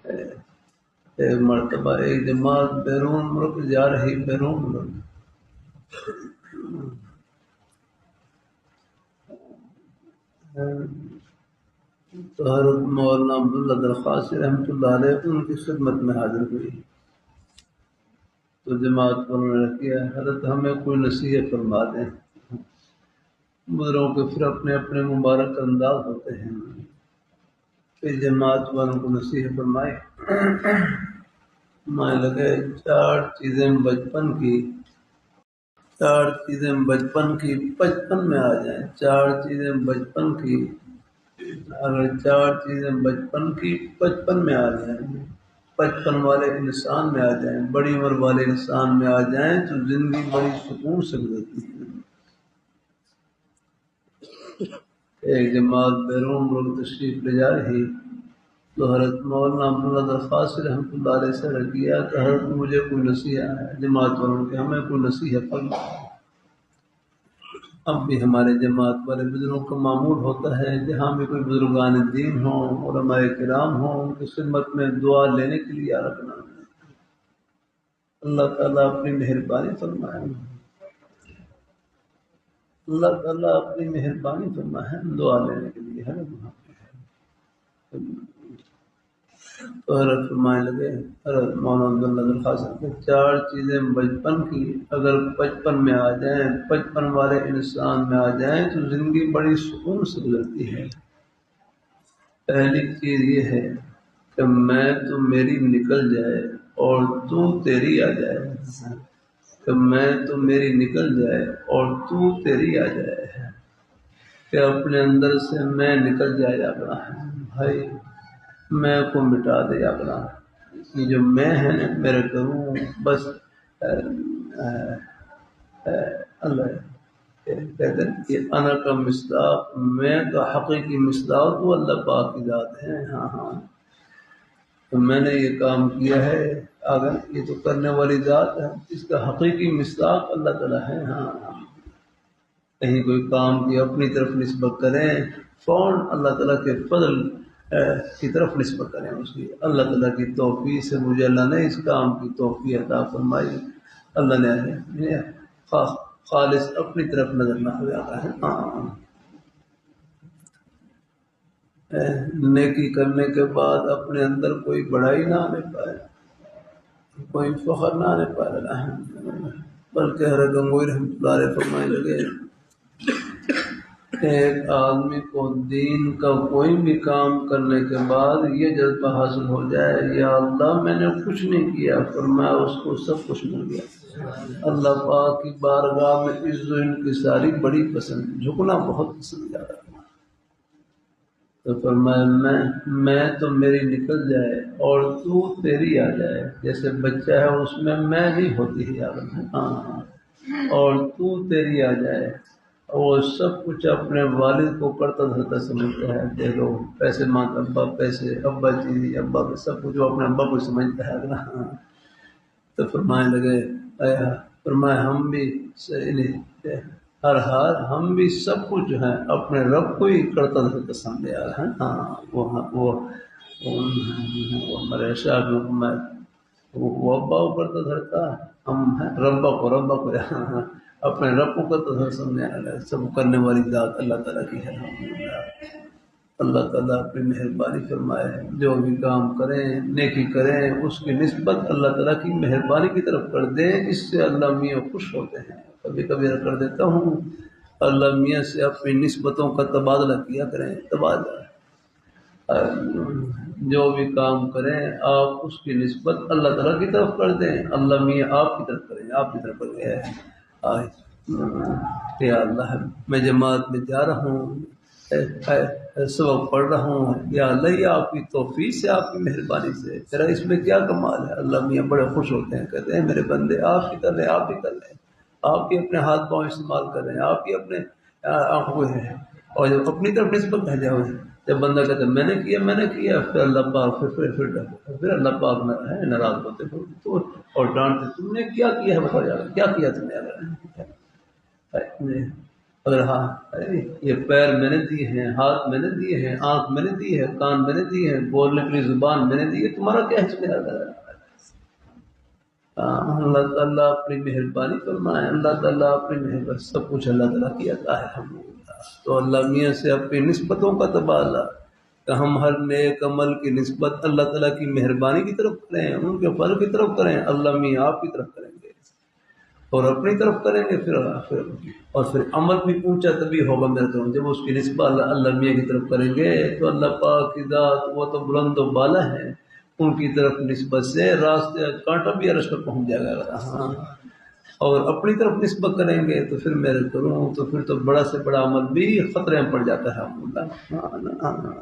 ایک مرتبہ ایک جماعت بیرون ملک جا رہی، بیرون ملک، تو حضرت مولانا عبداللہ درخواست رحمۃ اللہ علیہ ان کی خدمت میں حاضر ہوئی۔ تو جماعت والوں نے کیا، حضرت ہمیں کوئی نصیحت فرما دیں۔ بزرگوں کے پھر اپنے اپنے مبارک انداز ہوتے ہیں کہ جماعت والوں کو نصیحت فرمائے۔ میں لگے چار چیزیں بچپن کی بچپن میں آ جائیں، چار چیزیں بچپن کی، اگر چار چیزیں بچپن کی بچپن میں آ جائیں، بچپن والے انسان میں آ جائیں، بڑی عمر والے انسان میں آ جائیں تو زندگی بڑی سکون سے گزرتی ہے۔ ایک جماعت بیرون ملک تشریف لے جا رہی تو حضرت مولانا عبداللہ درخواست رحمۃ اللہ علیہ سے عرض کیا کہ حضرت مجھے کوئی نصیحت ہے، جماعت والوں کے ہمیں کوئی نصیحت فرما۔ اب بھی ہمارے جماعت والے بزرگوں کا معمول ہوتا ہے جہاں بھی کوئی بزرگان دین ہوں، علماء کرام ہوں، ان کی خدمت میں دعا لینے کے لیے رکھنا۔ اللہ تعالیٰ اپنی مہربانی فرمائے، اللہ تعالیٰ اپنی مہربانی فرمائے، دعا لینے کے لیے ہے۔ تو حضرت فرمانے لگے، حضرت مولانا عبداللہ درخواست کہ چار چیزیں بچپن کی اگر بچپن میں آ جائیں، بچپن والے انسان میں آ جائیں تو زندگی بڑی سکون سے گزرتی ہے۔ پہلی چیز یہ ہے کہ میں تو میری نکل جائے اور تو تیری آ جائے، کہ میں تو میری نکل جائے اور تو تیری آ جائے، کہ اپنے اندر سے میں نکل جائے اپنا بھائی، میں کو مٹا دے اپنا، یہ جو میں ہے نا میرے کروں بس۔ اللہ کہتے ہیں کہ انا کا مصداق، میں کا حقیقی مصداق وہ اللہ پاک کی ذات ہے۔ ہاں تو میں نے یہ کام کیا ہے، اگر یہ تو کرنے والی ذات ہے، اس کا حقیقی مصداق اللہ تعالیٰ ہے۔ ہاں کہیں کوئی کام کی اپنی طرف نسبت کریں، فوراً اللہ تعالیٰ کے فضل کی طرف نسبت کریں اس کی۔ اللہ تعالیٰ کی توفیق سے مجھے اللہ نے اس کام کی توفیق عطا فرمائی، اللہ نے خالص اپنی طرف نظر نہ ہو جاتا ہے۔ نیکی کرنے کے بعد اپنے اندر کوئی بڑائی نہ آنے پائے، کوئی فخر نہ آنے پائے، بلکہ حضرت گنگوئی رحمۃ اللہ علیہ فرمانے لگے ایک آدمی کو دین کا کوئی بھی کام کرنے کے بعد یہ جذبہ حاصل ہو جائے، یا اللہ میں نے کچھ نہیں کیا، فرمایا اس کو سب کچھ مل گیا۔ اللہ پاک کی بارگاہ میں عز و انکساری بڑی پسند، جھکنا بہت پسند جا رہا ہے۔ تو فرمایا میں تو میری نکل جائے اور تو تیری آ جائے، جیسے بچہ ہے اس میں نہیں ہوتی ہے اور تو تیری آ جائے، وہ سب کچھ اپنے والد کو کرتا دھرتا سمجھتا ہے، دے دو پیسے مانگ، ابا پیسے، ابا چیزی، ابا سب کچھ وہ اپنے ابا کو سمجھتا ہے نا۔ تو فرمانے لگے فرمایا ہم بھی ہر حال ہم بھی سب کچھ جو ہیں اپنے رب کو ہی کرتا دھرتا سمجھے آ رہے ہیں۔ وہ ہمارے شاہ میں وہ ابا کو کرتا دھرتا، ہم ہیں ربا کو اپنے رب کو کرتا سمجھنے والا، سب کرنے والی ذات اللہ تعالیٰ کی ہے۔ اللہ تعالیٰ اپنی مہربانی فرمائے، جو بھی کام کریں نیکی کریں اس کی نسبت اللہ تعالیٰ کی مہربانی کی طرف کر دیں، اس سے اللہ میاں خوش ہوتے ہیں۔ کبھی کبھی کر دیتا ہوں، اللہ میاں سے اپنی نسبتوں کا تبادلہ کیا کریں، تبادلہ جو بھی کام کریں آپ اس کی نسبت اللہ تعالیٰ کی طرف کر دیں، اللہ میاں آپ کی طرف کریں، آپ کی طرف کر دیں۔ یا اللہ میں جماعت میں جا رہا ہوں، سبق پڑھ رہا ہوں، یا اللہ یہ آپ کی توفیق سے، آپ کی مہربانی سے، تیرا اس میں کیا کمال ہے۔ اللہ میاں بڑے خوش ہوتے ہیں، کہتے ہیں میرے بندے آپ کی کر لیں، آپ بھی کر لیں، آپ بھی اپنے ہاتھ پاؤں استعمال کر رہے ہیں، آپ بھی اپنے آنکھوں ہیں، اور جب اپنی طرف نسبت ہے جب بندہ کہتا ہے میں نے کیا پھر اللہ پاک پھر اللہ پاک ناراض ہوتے اور ڈانٹتے، تم نے کیا ہے بتاؤ یار، کیا کیا تم نے؟ اگر ہاں یہ پیر میں نے دیے ہیں، ہاتھ میں نے دیے ہیں، آنکھ میں نے دی ہے، کان میں نے دی ہے، بولنے کے لیے زبان میں نے دی ہے، تمہارا کیا حصہ ہے؟ اللہ تعالیٰ اپنی مہربانی فرمائے، اللہ تعالیٰ اپنی مہربانی، سب کچھ اللہ تعالیٰ کی عطا ہے الحمدللہ۔ تو اللہ میاں سے اپنی نسبتوں کا تبادلہ کہ ہم ہر نیک عمل کی نسبت اللہ تعالیٰ کی مہربانی کی طرف کریں، ان کے فضل کی طرف کریں، اللہ میاں آپ کی طرف کریں گے اور اپنی طرف کریں گے، پھر عمل بھی اونچا تبھی ہوگا میرے تو جب اس کی نسبت اللہ میاں کی طرف کریں گے تو اللہ پاک کی ذات وہ تو بلند و بالا ہے، ان کی طرف نسبت سے راستے کانٹا بھی عرش پر پہنچ جائے گا۔ ہاں، اور اپنی طرف نسبت کریں گے تو پھر میرے کروں تو پھر تو بڑا سے بڑا عمل بھی خطرے میں پڑ جاتا ہے اللہ۔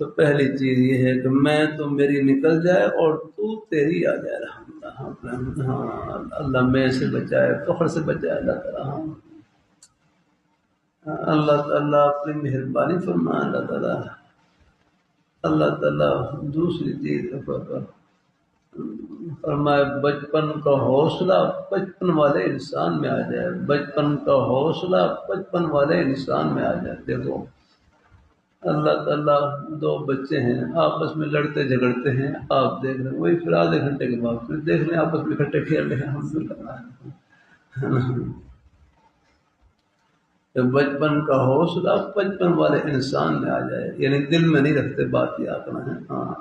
تو پہلی چیز یہ ہے کہ میں تو میری نکل جائے اور تو تیری آ جائے الحمدللہ۔ ہاں اللہ میں سے بچائے، فخر سے بچائے اللہ تعالیٰ۔ ہاں اللہ تعالیٰ اپنی مہربانی فرمائے، اللہ تعالیٰ دوسری چیز فرمائے بچپن کا حوصلہ بچپن والے انسان میں آ جائے، بچپن کا حوصلہ بچپن والے انسان میں آ جائے۔ دیکھو اللہ تعالیٰ دو بچے ہیں آپس میں لڑتے جھگڑتے ہیں، آپ دیکھ رہے ہیں، وہی پھر آدھے گھنٹے کے بعد پھر دیکھ رہے ہیں آپس میں اکٹھے کھیل رہے ہیں الحمدللہ۔ بچپن کا حوصلہ بچپن والے انسان میں آ جائے، یعنی دل میں نہیں رکھتے بات یاد کرنا ہے۔ ہاں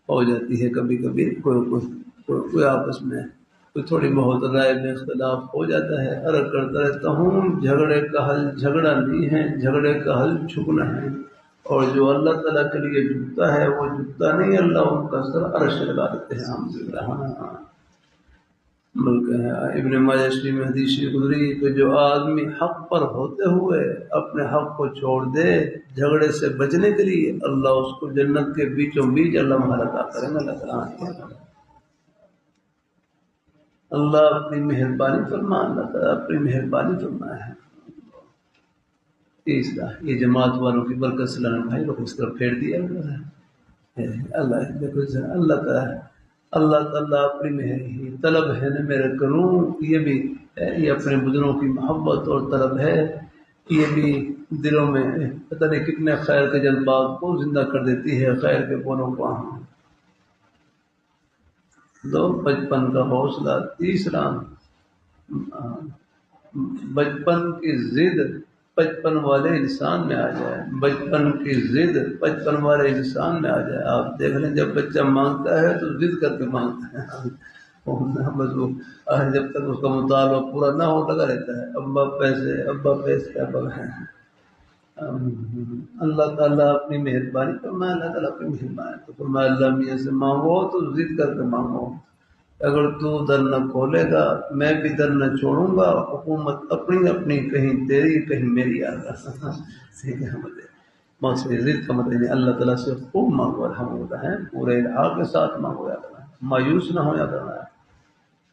ہو جاتی ہے کبھی کبھی کوئی آپس میں کوئی تھوڑی بہت رائے میں اختلاف ہو جاتا ہے، عرض کرتا رہتا ہوں جھگڑے کا حل جھگڑا نہیں ہے، جھگڑے کا حل جھکنا ہے، اور جو اللہ تعالیٰ کے لیے جھکتا ہے وہ جھکتا نہیں، اللہ ان کا سر عرش لگا دیتے ہیں الحمدللہ۔ بلکہ ابن ماجہ شریف میں حدیث گزری کہ جو آدمی حق پر ہوتے ہوئے اپنے حق کو چھوڑ دے جھگڑے سے بچنے کے لیے، اللہ اس کو جنت کے بیچوں بیچ اللہ محل عطا کریں گے۔ اللہ اپنی مہربانی فرما، اللہ تعالیٰ اپنی مہربانی فرما ہے۔ تیسرا یہ جماعت والوں کی برکت سے اللہ بھائی لوگ اس طرف پھیر دیا اللہ دیکھو اللہ تعالیٰ اپنی طلب ہے نا میرے کروں، یہ بھی یہ اپنے بزرگوں کی محبت اور طلب ہے، یہ بھی دلوں میں پتہ نہیں کتنے خیر کے جذبات کو زندہ کر دیتی ہے، خیر کے پونوں کو۔ دو بچپن کا حوصلہ، تیسرا بچپن کی ضد بچپن والے انسان میں آ جائے، بچپن کی ضد بچپن والے انسان میں آ جائے۔ آپ دیکھ لیں جب بچہ مانگتا ہے تو ضد کر کے مانگتا ہے، بس وہ جب تک اس کا مطالبہ پورا نہ ہو لگا رہتا ہے، ابا پیسے ابا پیسے ابا ہے۔ اللہ تعالیٰ اپنی مہربانی فرمائے، اللہ تعالیٰ اپنی مہربانی تو فرمائے اللہ میاں سے مانگو تو ضد کر کے مانگو، اگر تو در نہ کھولے گا میں بھی در نہ چھوڑوں گا، حکومت اپنی اپنی کہیں تیری کہیں میری آگا۔ مقصد ضد کا مطلب نہیں، اللہ تعالیٰ سے خوب مانگو الحمدللہ ہے، پورے الحاق کے ساتھ مانگو، مایوس نہ ہو یا کرنا ہے۔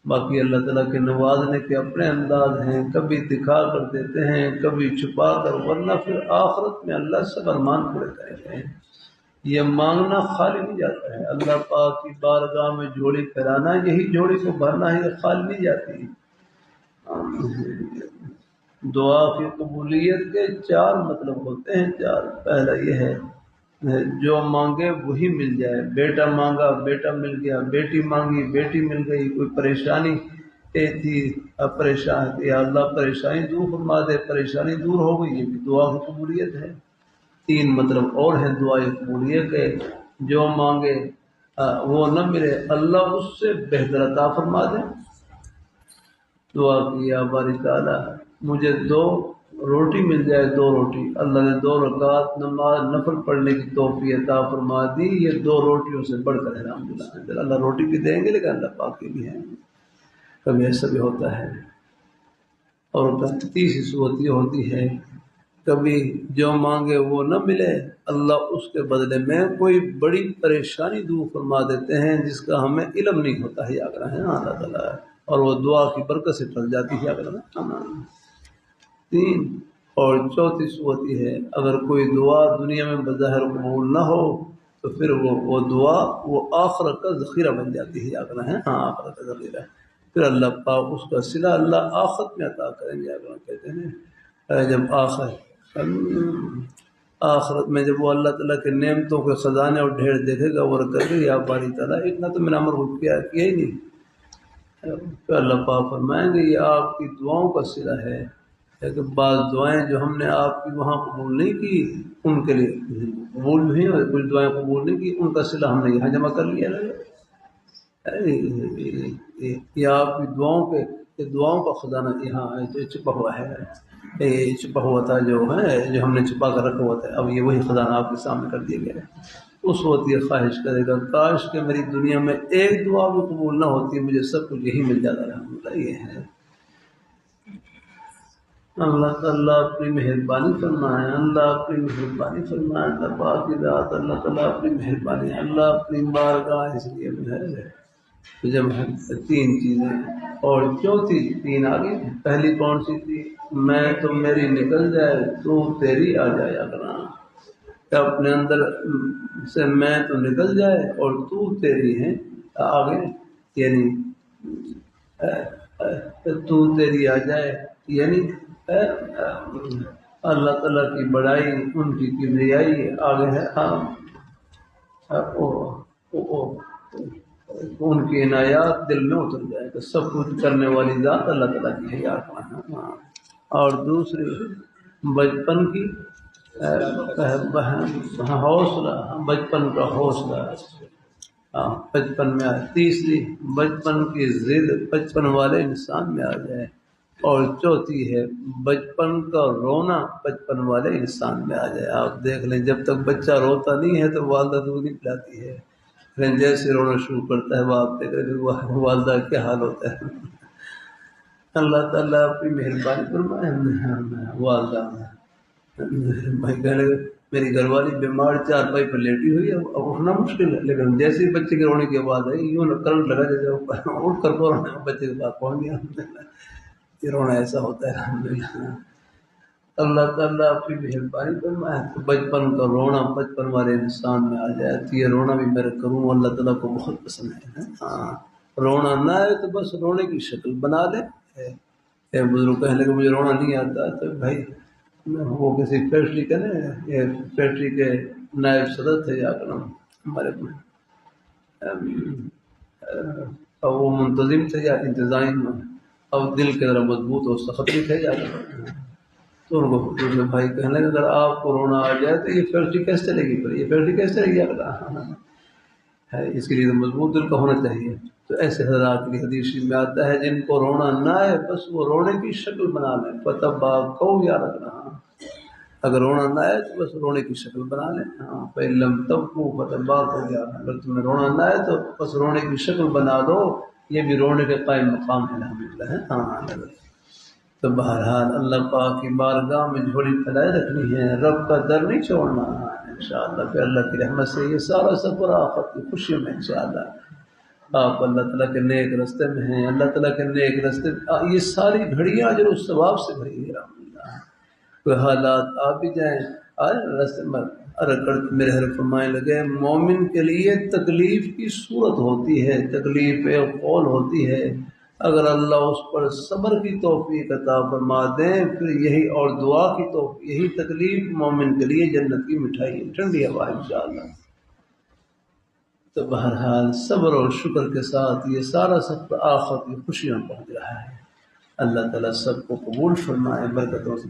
باقی اللہ تعالیٰ کے نوازنے کے اپنے انداز ہیں، کبھی دکھا کر دیتے ہیں کبھی چھپا کر، ورنہ پھر آخرت میں اللہ سے فرمان پورے کریں گے۔ یہ مانگنا خالی نہیں جاتا ہے، اللہ پاک کی بارگاہ میں جھولی پھیلانا، یہی جھولی کو بھرنا ہے، یہ خالی نہیں جاتی۔ دعا کی قبولیت کے چار مطلب ہوتے ہیں، چار۔ پہلا یہ ہے جو مانگے وہی مل جائے، بیٹا مانگا بیٹا مل گیا، بیٹی مانگی بیٹی مل گئی، کوئی پریشانی تھی پریشان تھی، یا اللہ پریشانی دور فرما دے، پریشانی دور ہو گئی، یہ بھی دعا کی قبولیت ہے۔ تین مطلب اور ہے دعا قبولیت کے، جو مانگے وہ نہ ملے اللہ اس سے بہتر عطا فرما دے۔ دعا کیا باری تعالیٰ مجھے 2 روٹی مل جائے، 2 روٹی، اللہ نے 2 رکعت نماز نفل پڑھنے کی توفیق عطا فرما دی، یہ 2 روٹیوں سے بڑھ کر الحمدللہ۔ اللہ روٹی بھی دیں گے لیکن اللہ پاک کے بھی ہیں، کبھی ایسا بھی ہوتا ہے۔ اور تیسری صورت یہ ہوتی ہے کبھی جو مانگے وہ نہ ملے، اللہ اس کے بدلے میں کوئی بڑی پریشانی دور فرما دیتے ہیں جس کا ہمیں علم نہیں ہوتا ہے، یاد رہے اللہ تعالیٰ، اور وہ دعا کی برکت سے ٹل جاتی ہے، یاد رہنا۔ 3 اور چوتھی صورت یہ ہے اگر کوئی دعا دنیا میں بظاہر قبول نہ ہو تو پھر وہ دعا وہ آخرت کا ذخیرہ بن جاتی ہے، یاد رہے۔ آخرت کا ذخیرہ پھر اللہ پاک اس کا صلہ اللہ آخرت میں عطا کریں گے. اگر کہتے ہیں جب آخرت میں جب وہ اللہ تعالیٰ کے نعمتوں کے خزانے اور ڈھیر دیکھے گا وہ کہے گا یا باری تعالیٰ اتنا تو میرا عمر کو کیا ہی نہیں. پھر اللہ پاک فرمائیں گے یہ آپ کی دعاؤں کا صلہ ہے کہ بعض دعائیں جو ہم نے آپ کی وہاں قبول نہیں کی ان کے لیے قبول بھی اور کچھ دعائیں قبول نہیں کی ان کا صلہ ہم نے یہاں جمع کر لیا. یہ آپ کی دعاؤں کا خزانہ یہاں چھپا ہوا ہے. یہ چھپا ہوا تھا جو ہم نے چھپا کر رکھا ہوا تھا اب یہ وہی خزانہ آپ کے سامنے کر دیا گیا ہے. اس وقت یہ خواہش کرے گا کاش کہ میری دنیا میں ایک دعا بھی قبول نہ ہوتی مجھے سب کچھ یہی مل جاتا رہا. یہ ہے اللہ تعالیٰ اپنی مہربانی فرمائے. اللہ اپنی مہربانی فرمائے. اللہ پاک کی ذات اللہ تعالیٰ اپنی مہربانی اللہ اپنی بارگاہ اس لیے ہے جب تین چیزیں اور چوتھی تین آگے پہلی کون سی تھی میں تو میری نکل جائے تو تیری آ جائے. کہ اپنے اندر سے میں تو نکل جائے اور تو تیری ہے آگے یعنی تو تیری آ جائے یعنی اللہ تعالیٰ کی بڑائی ان کی کبریائی آگے ہے ان کی عنایات دل میں اتر جائے تو سب کچھ کرنے والی ذات اللہ تعالیٰ کی ہے یاد. اور دوسری بچپن کی حوصلہ بچپن کا حوصلہ بچپن میں آئے. تیسری بچپن کی ضد بچپن والے انسان میں آ جائے. اور چوتھی ہے بچپن کا رونا بچپن والے انسان میں آ جائے. آپ دیکھ لیں جب تک بچہ روتا نہیں ہے تو والدہ دودھ نہیں پلاتی ہے لیکن جیسے رونا شروع کرتا ہے وہ آپ دیکھ رہے والدہ کیا حال ہوتا ہے. اللہ تعالیٰ اپنی مہربانی فرمائے. والدہ بھائی کہنے لگے میری گھر والی بیمار چارپائی پر لیٹی ہوئی ہے اب اٹھنا مشکل ہے لیکن جیسے ہی بچے کے رونے کی آواز آئی یوں کرنٹ لگا جیسے اٹھ کر کو بچے کے پاس پہنچ گیا. یہ رونا ایسا ہوتا ہے الحمدللہ. اللہ تعالیٰ اپنی مہربانی فرمائے تو بچپن کا رونا بچپن والے انسان میں آ جائے تو یہ رونا بھی میں کروں اللہ تعالیٰ کو بہت پسند ہے. رونا نہ آئے تو بس رونے کی شکل بنا لے. بزرگ کہنے لگے مجھے رونا نہیں آتا تو بھائی وہ کسی فیکٹری کا یہ فیکٹری کے نائب صدر تھے یا کر ہمارے وہ منتظم تھے یا انتظام اب دل کے ذرا مضبوط اور سخت بھی تھے یا تو ان کو دوسرے بھائی کہنے لگے اگر آپ کو رونا آ جائے تو یہ فیکٹری کیسے چلے گی پھر یہ فیکٹری کیسے چلے گی ہے اس کے لیے تو مضبوط دل کا ہونا چاہیے. تو ایسے حضرات کی حدیث میں آتا ہے جن کو رونا نہ آئے بس وہ رونے کی شکل بنا لیں. فتبا کو یا رکھنا اگر رونا نہ آئے تو بس رونے کی شکل بنا لیں. پہلم تب کو فتبا کو یا اگر تمہیں رونا نہ آئے تو بس رونے کی شکل بنا دو. یہ بھی رونے کے قائم مقام ہے الحمدللہ ہے. تو بہرحال اللہ پاک کی بارگاہ میں جھولی پھیلائے رکھنی ہے رب کا در نہیں چھوڑنا انشاءاللہ. پھر اللہ کی رحمت سے یہ سارا سفر آخرت کی خوشیوں میں انشاءاللہ آپ اللہ تعالیٰ کے نیک رستے میں ہیں. اللہ تعالیٰ کے نیک رستے یہ ساری گھڑیاں اجر و ثواب سے بھری ہے الحمدللہ. کوئی حالات آ بھی جائیں رستے میں میرے حضرت فرمائے لگے مومن کے لیے تکلیف کی صورت ہوتی ہے تکلیف قول ہوتی ہے. اگر اللہ اس پر صبر کی توفیق عطا فرما دیں پھر یہی اور دعا کی توفیق یہی تکلیف مومن کے لیے جنت کی مٹھائی ٹھنڈی ہوا انشاءاللہ. تو بہرحال صبر اور شکر کے ساتھ یہ سارا سفر آخرت کی خوشیاں پہنچ رہا ہے. اللہ تعالیٰ سب کو قبول فرمائے برکتوں سے